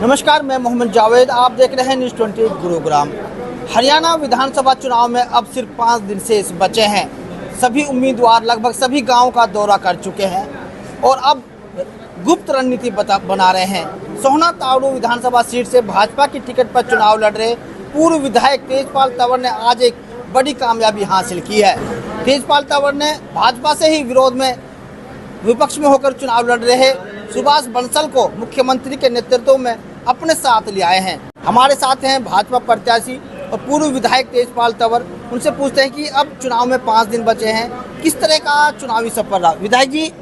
नमस्कार, मैं मोहम्मद जावेद। आप देख रहे हैं न्यूज़ 20 गुरुग्राम। हरियाणा विधानसभा चुनाव में अब सिर्फ 5 दिन शेष बचे हैं। सभी उम्मीदवार लगभग सभी गांवों का दौरा कर चुके हैं और अब गुप्त रणनीति बना रहे हैं। सोहना तावड़ू विधानसभा सीट से भाजपा की टिकट पर चुनाव लड़ रहे पूर्व विधायक तेजपाल तंवर ने आज एक बड़ी कामयाबी हासिल की है। तेजपाल तंवर ने भाजपा से ही विपक्ष में होकर चुनाव लड़ रहे सुभाष बंसल को मुख्यमंत्री के नेतृत्व में अपने साथ ले आए हैं। हमारे साथ हैं भाजपा प्रत्याशी और पूर्व विधायक तेजपाल तंवर। उनसे पूछते हैं कि अब चुनाव में 5 दिन बचे हैं, किस तरह का चुनावी सफर रहा। विधायक जी,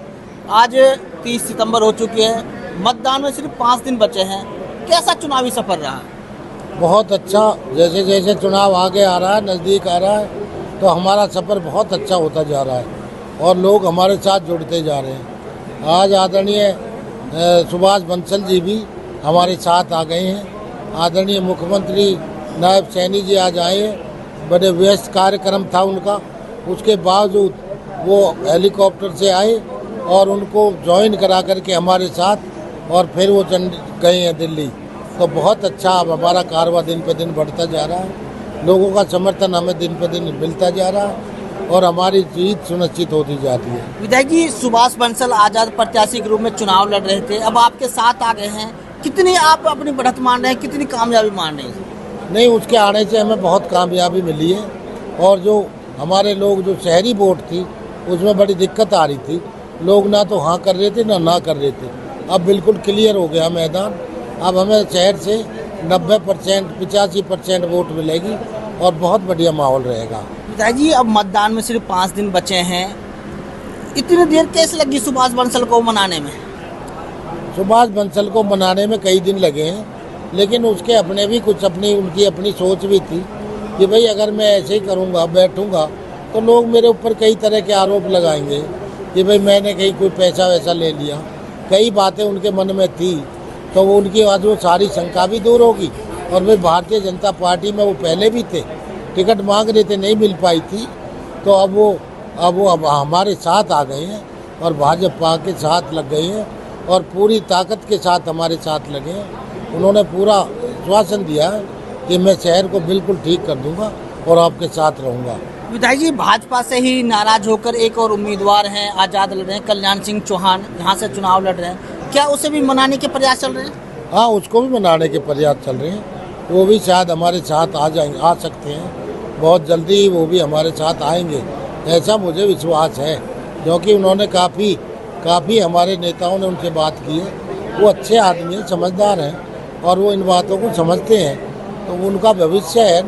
आज 30 सितंबर हो चुकी है, मतदान में सिर्फ 5 दिन बचे हैं, कैसा चुनावी सफर रहा? बहुत अच्छा। जैसे जैसे चुनाव आगे आ रहा है, नज़दीक आ रहा है, तो हमारा सफ़र बहुत अच्छा होता जा रहा है और लोग हमारे साथ जुड़ते जा रहे हैं। आज आदरणीय सुभाष बंसल जी भी हमारे साथ आ गए हैं। आदरणीय मुख्यमंत्री नायब सैनी जी आज आए हैं। बड़े व्यस्त कार्यक्रम था उनका, उसके बावजूद वो हेलीकॉप्टर से आए और उनको ज्वाइन करा करके हमारे साथ और फिर वो गए हैं दिल्ली। तो बहुत अच्छा अब हमारा कारवां दिन पे दिन बढ़ता जा रहा है। लोगों का समर्थन हमें दिन पे दिन मिलता जा रहा है और हमारी जीत सुनिश्चित होती जाती है। विधायक जी, सुभाष बंसल आजाद प्रत्याशी के रूप में चुनाव लड़ रहे थे, अब आपके साथ आ गए हैं, कितनी आप अपनी बढ़त मान रहे हैं, कितनी कामयाबी मान रहे हैं? नहीं, उसके आने से हमें बहुत कामयाबी मिली है और जो हमारे लोग जो शहरी वोट थी उसमें बड़ी दिक्कत आ रही थी। लोग ना तो हाँ कर रहे थे ना कर रहे थे। अब बिल्कुल क्लियर हो गया मैदान। अब हमें शहर से 90% 85% वोट मिलेगी और बहुत बढ़िया माहौल रहेगा। विधायक जी, अब मतदान में सिर्फ 5 दिन बचे हैं, इतनी देर कैसे लगी सुभाष बंसल को मनाने में? सुभाष बंसल को मनाने में कई दिन लगे हैं, लेकिन उसके अपने भी कुछ उनकी अपनी सोच भी थी कि भाई अगर मैं ऐसे ही करूँगा, बैठूँगा, तो लोग मेरे ऊपर कई तरह के आरोप लगाएंगे कि भाई मैंने कहीं कोई पैसा वैसा ले लिया। कई बातें उनके मन में थी, तो वो उनकी आज वो सारी शंका भी दूर होगी। और भाई भारतीय जनता पार्टी में वो पहले भी थे, टिकट मांग रहे थे, नहीं मिल पाई थी, तो अब वो हमारे साथ आ गए हैं और भाजपा के साथ लग गए हैं और पूरी ताकत के साथ हमारे साथ लगे हैं। उन्होंने पूरा आश्वासन दिया है कि मैं शहर को बिल्कुल ठीक कर दूंगा और आपके साथ रहूंगा। विधायक जी, भाजपा से ही नाराज होकर एक और उम्मीदवार हैं, आजाद लड़ रहे हैं, कल्याण सिंह चौहान यहाँ से चुनाव लड़ रहे हैं, क्या उसे भी मनाने के प्रयास चल रहे हैं? हाँ, उसको भी मनाने के प्रयास चल रहे हैं। वो भी शायद हमारे साथ आ सकते हैं, बहुत जल्दी ही वो भी हमारे साथ आएंगे, ऐसा मुझे विश्वास है, क्योंकि उन्होंने काफ़ी हमारे नेताओं ने उनसे बात की है। वो अच्छे आदमी हैं, समझदार हैं और वो इन बातों को समझते हैं। तो उनका भविष्य है,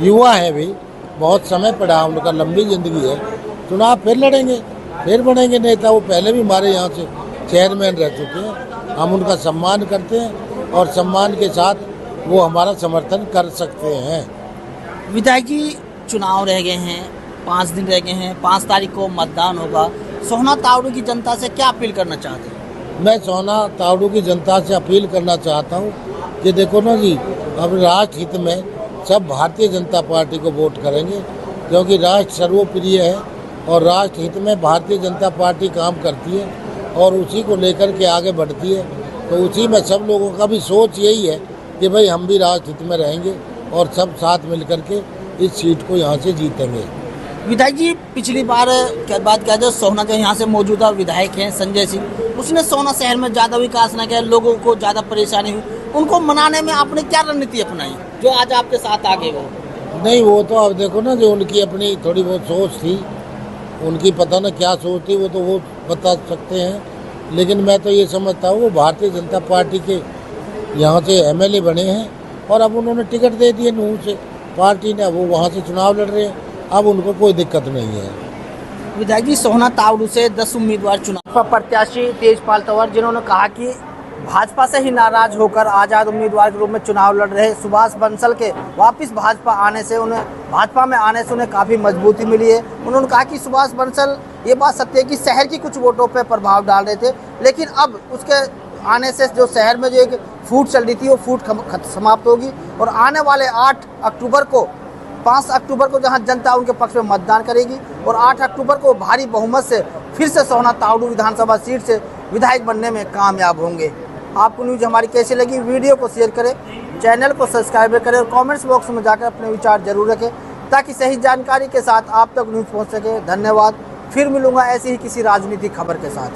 युवा है भी, बहुत समय पड़ा है उनका, लंबी ज़िंदगी है। चुनाव फिर लड़ेंगे, फिर बनेंगे नेता। वो पहले भी हमारे यहाँ से चेयरमैन रह चुके हैं। हम उनका सम्मान करते हैं और सम्मान के साथ वो हमारा समर्थन कर सकते हैं। विधायक जी, चुनाव रह गए हैं, 5 दिन रह गए हैं, 5 तारीख को मतदान होगा। सोहना तावड़ू की जनता से क्या अपील करना चाहते हैं? मैं सोहना तावड़ू की जनता से अपील करना चाहता हूँ कि देखो ना जी, अब राष्ट्र हित में सब भारतीय जनता पार्टी को वोट करेंगे, क्योंकि राष्ट्र सर्वप्रिय है और राष्ट्र हित में भारतीय जनता पार्टी काम करती है और उसी को लेकर के आगे बढ़ती है। तो उसी में सब लोगों का भी सोच यही है कि भाई हम भी राष्ट्र हित में रहेंगे और सब साथ मिलकर के इस सीट को यहाँ से जीतेंगे। विधायक जी, पिछली बार बात किया जाए, सोहना जो यहाँ से मौजूदा विधायक हैं संजय सिंह, उसने सोहना शहर में ज़्यादा विकास न किया, लोगों को ज़्यादा परेशानी हुई। उनको मनाने में आपने क्या रणनीति अपनाई जो आज आपके साथ आगे वो? नहीं, वो तो अब देखो ना, जो उनकी अपनी थोड़ी बहुत सोच थी, उनकी पता ना क्या सोच थी, वो तो वो बता सकते हैं। लेकिन मैं तो ये समझता हूँ वो भारतीय जनता पार्टी के यहाँ से MLA बने हैं और अब उन्होंने टिकट दे दिए नूह से पार्टी ने, वो वहाँ से चुनाव लड़ रहे हैं, अब उनको कोई दिक्कत नहीं है। विधायक जी, सोहना तावड़ू से 10 उम्मीदवार चुनाव प्रत्याशी तेजपाल तंवर, जिन्होंने कहा कि भाजपा से ही नाराज होकर आजाद उम्मीदवार के रूप में चुनाव लड़ रहे सुभाष बंसल के वापस भाजपा में आने से उन्हें काफ़ी मजबूती मिली है। उन्होंने कहा कि सुभाष बंसल, ये बात सत्य है कि शहर की कुछ वोटों पर प्रभाव डाल रहे थे, लेकिन अब उसके आने से जो शहर में जो एक फूट चल रही थी वो फूट समाप्त होगी और आने वाले 5 अक्टूबर को जहां जनता उनके पक्ष में मतदान करेगी और 8 अक्टूबर को भारी बहुमत से फिर से सोहना तावड़ू विधानसभा सीट से विधायक बनने में कामयाब होंगे। आपको न्यूज़ हमारी कैसी लगी, वीडियो को शेयर करें, चैनल को सब्सक्राइब करें और कमेंट्स बॉक्स में जाकर अपने विचार जरूर रखें ताकि सही जानकारी के साथ आप तक न्यूज़ पहुंच सके। धन्यवाद। फिर मिलूंगा ऐसी ही किसी राजनीतिक खबर के साथ।